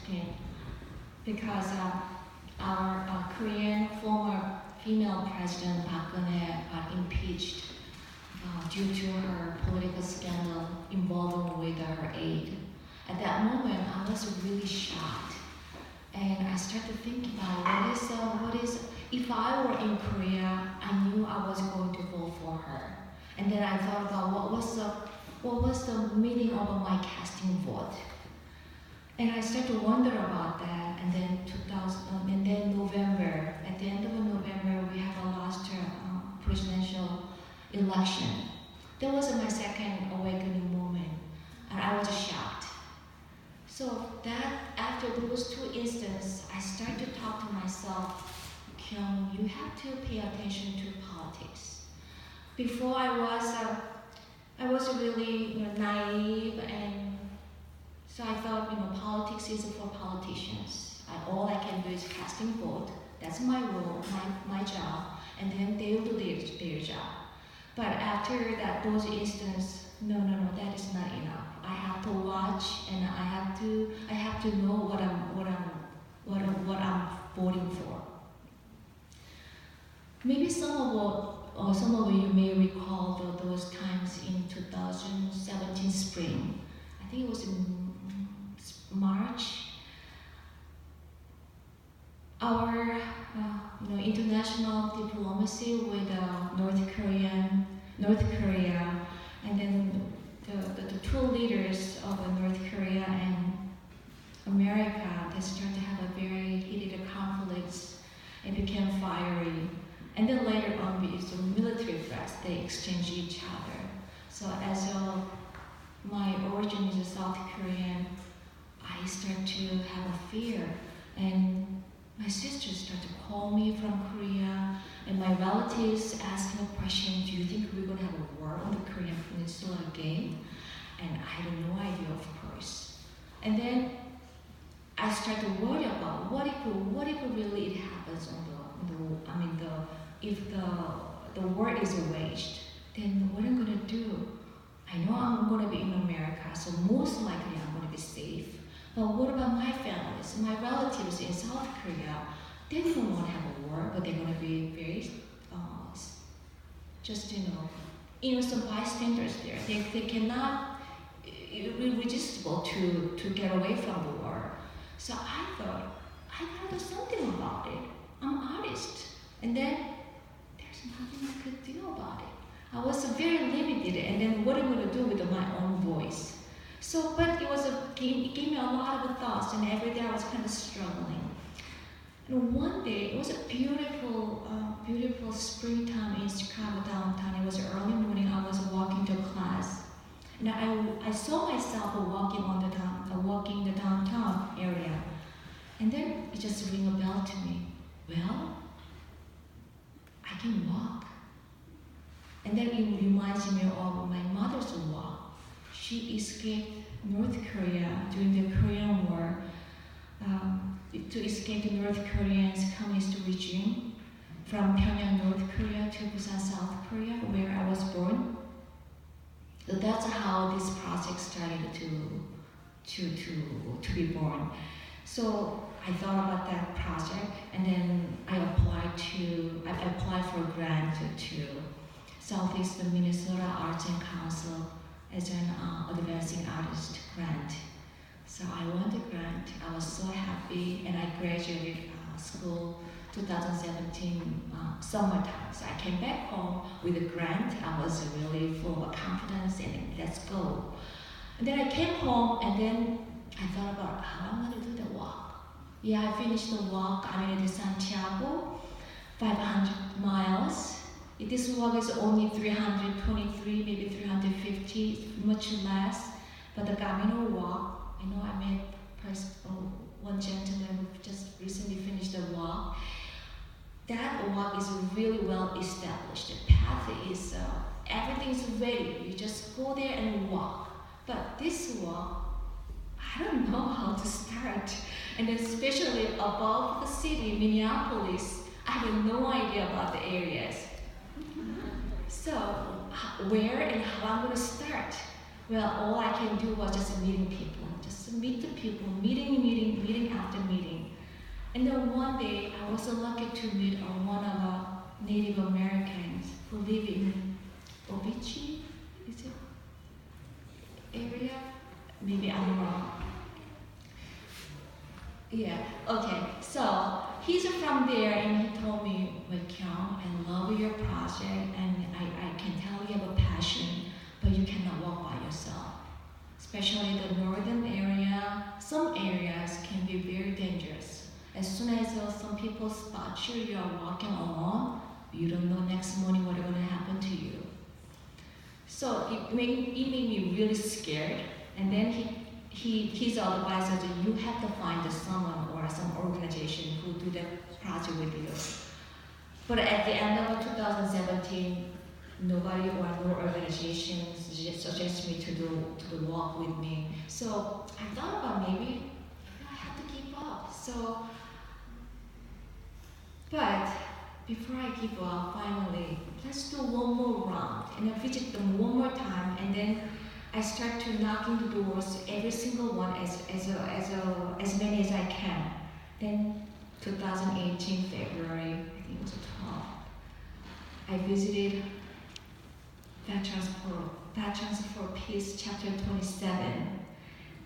screen because our Korean former female president Park Geun-hye got impeached due to her political scandal involving with her aide. At that moment, I was really shocked, and I started thinking about what is. If I were in Korea, I knew I was going to vote for her, and then I thought about what was the meaning of my casting vote. And I started to wonder about that, and then November, at the end of November, we have a last presidential election. That was my second awakening moment, and I was shocked. So that after those two instances, I started to talk to myself, Kyung, you have to pay attention to politics. Before I was really naive, and so I thought politics is for politicians. All I can do is casting vote. That's my role, my job, and then they'll do their job. But after that, those instances, no, that is not enough. I have to watch, and I have to know what I'm voting for. Maybe some of you may recall those times in 2017 spring. I think it was in March. Our international diplomacy with North Korea, and then the two leaders of North Korea and America, they started to have a very heated conflicts. It became fiery. And then later on, with the military threats, they exchanged each other. So as my origin is South Korean, I started to have a fear. And my sister started to call me from Korea, and my relatives asked me a question, do you think we're going to have a war on the Korean Peninsula again? And I had no idea, of course. And then I started to worry about what if really it happens if the war is waged, then what am I going to do? I know I'm going to be in America, so most likely I'm going to be safe. But what about my families, my relatives in South Korea? They don't want to have a war, but they're going to be very, innocent bystanders there. They cannot, irresistible to get away from the war. So I thought, I gotta do something about it. I'm an artist. And then there's nothing I could do about it. I was very limited, and then what am I going to do with my own voice? So, but it gave me a lot of thoughts, and every day I was kind of struggling. And one day, it was a beautiful springtime in Chicago downtown. It was early morning. I was walking to class, and I saw myself walking the downtown area, and then it just rang a bell to me. Well, I can walk. And then it reminds me of my mother's walk. She escaped North Korea during the Korean War to escape the North Koreans' communist regime from Pyongyang, North Korea to Busan, South Korea, where I was born. So that's how this project started to be born. So I thought about that project, and then I applied for a grant to Southeastern Minnesota Arts and Council as an advancing artist grant. So I won the grant. I was so happy, and I graduated school 2017 summertime. So I came back home with a grant. I was really full of confidence, and let's go. And then I came home, and then I thought about how I'm going to do the walk. Yeah, I finished the walk. I made it to Santiago, 500 miles. This walk is only 323, maybe 350, much less. But the Camino walk, I know I met one gentleman who just recently finished the walk. That walk is really well established. The path is, everything's ready. You just go there and walk. But this walk, I don't know how to start. And especially above the city, Minneapolis, I have no idea about the areas. So, where and how I'm going to start? Well, all I can do was just meeting people. Just meet the people, meeting one day I was lucky to meet one of our Native Americans who live in Obichi, is it area? Maybe I'm wrong. Yeah, okay. So he's from there and he told me, well, Kyong, I love your project and I can tell you have a passion, but you cannot walk by yourself. Especially the northern area, some areas can be very dangerous. As soon as some people spot you, you are walking alone, you don't know next morning what's going to happen to you. So it made me really scared. And then his advice is you have to find someone or some organization who do the project with you. But at the end of 2017, nobody or no organization suggested me to do walk with me. So I thought about maybe I have to keep up. So, but before I give up, finally, let's do one more round and I visit them one more time, and then I start to knock on the doors, every single one as many as I can. Then 2018 February, I think it was the 12th, I visited Veterans for Peace, chapter 27.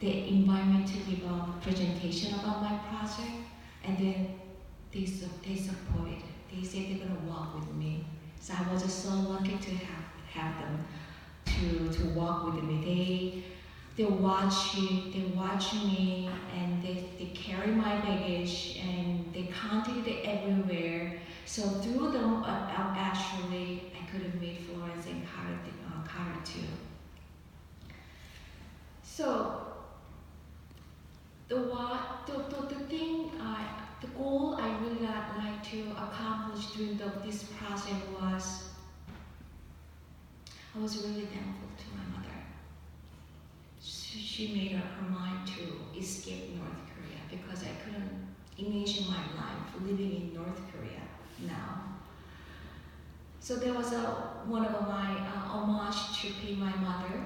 They invite me to give a presentation about my project, and then they supported. They said they're gonna walk with me. So I was just so lucky to have them to walk with me. They watch me, and they carry my baggage, and they counted it everywhere. So through them, actually, I could have made Florence and Cara too. So the goal I really like to accomplish during this project was, I was really thankful to my mother. She made up her mind to escape North Korea because I couldn't imagine my life living in North Korea now. So there was one of my homage to pay my mother,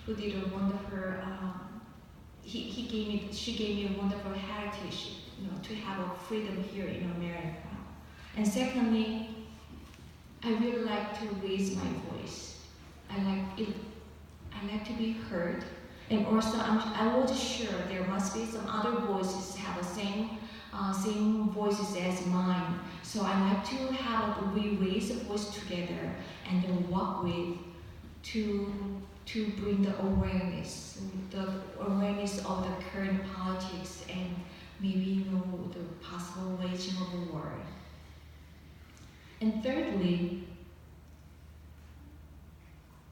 who did a wonderful. She gave me a wonderful heritage, to have a freedom here in America. And secondly, I really like to raise my voice. I like to be heard, and also I was sure there must be some other voices have the same voices as mine. So I like to we raise a voice together and then work with to bring the awareness of the current politics and maybe the possible waging of a war. And thirdly,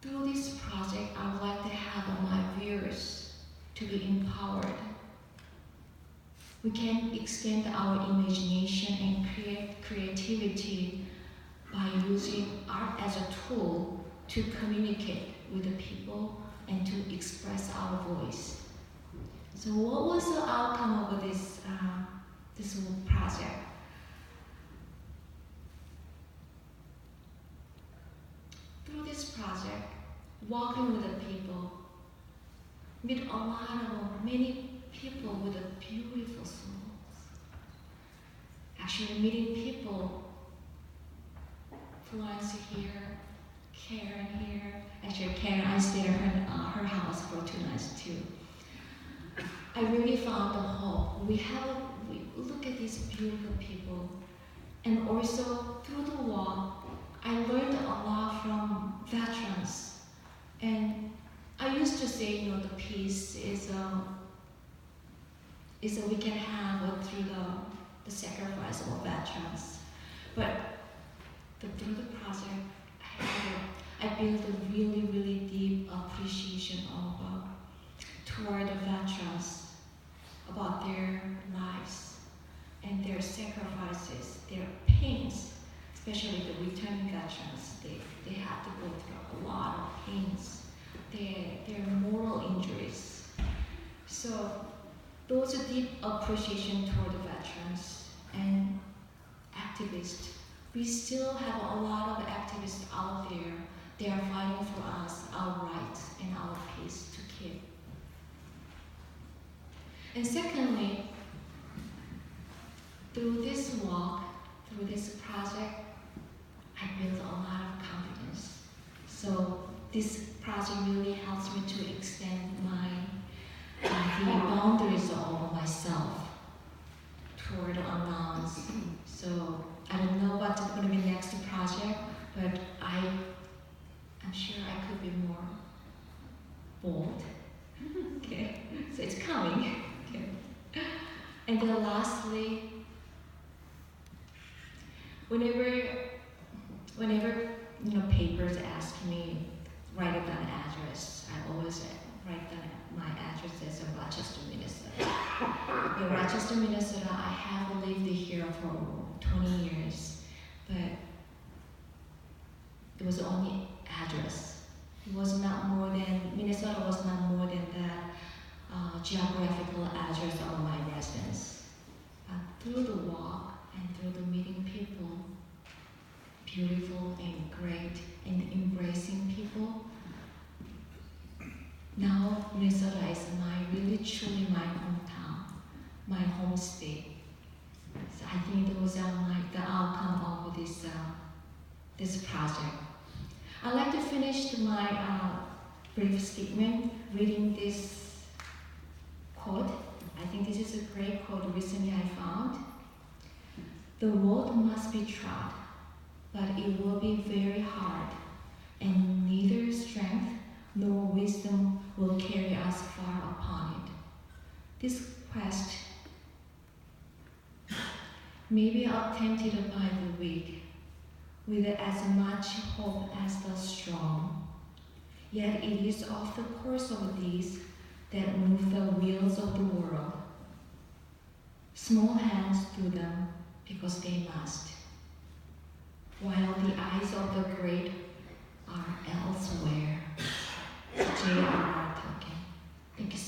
through this project, I would like to have my viewers to be empowered. We can extend our imagination and creativity by using art as a tool to communicate with the people and to express our voice. So what was the outcome of this project? Through this project, walking with the people, meet many people with beautiful souls. Actually meeting people, Florence here, Karen here. Actually Karen, I stayed at her house for 2 nights too. I really found the hope. We look at these beautiful people, and also through the walk, I learned a lot from veterans. And I used to say, the peace is we can have through the sacrifice of veterans. But through the project, I built a really, really deep appreciation toward the veterans, about their lives and their sacrifices, their pains, especially the returning veterans. They have to go through a lot of pains, their moral injuries. So those are deep appreciation toward the veterans and activists. We still have a lot of activists out there. They are fighting for us, our rights and our peace to keep. And secondly, through this walk, through this project, I built a lot of confidence. So this project really helps me to extend the boundaries of myself toward unknowns. So I don't know what's going to be next project, but I'm sure I could be more bold. Okay, so it's coming. Okay. And then lastly, whenever papers ask me write down an address, I always write down my address as Rochester, Minnesota. In Rochester, Minnesota, I have lived here for 20 years, but it was only address. It was not more than, Minnesota was not more than that geographical address of my residence. But through the walk and through the meeting people, beautiful and great and embracing people, now Minnesota is really truly my hometown, my home state. So I think those are the outcome of this project. I'd like to finish my brief statement reading this quote. I think this is a great quote recently I found. The road must be trod, but it will be very hard, and neither strength nor wisdom will carry us far upon it. This quest may be attempted by the weak, with as much hope as the strong. Yet it is of the course of these that move the wheels of the world. Small hands do them because they must, while the eyes of the great are elsewhere. J.R. Tolkien. Thank you so much.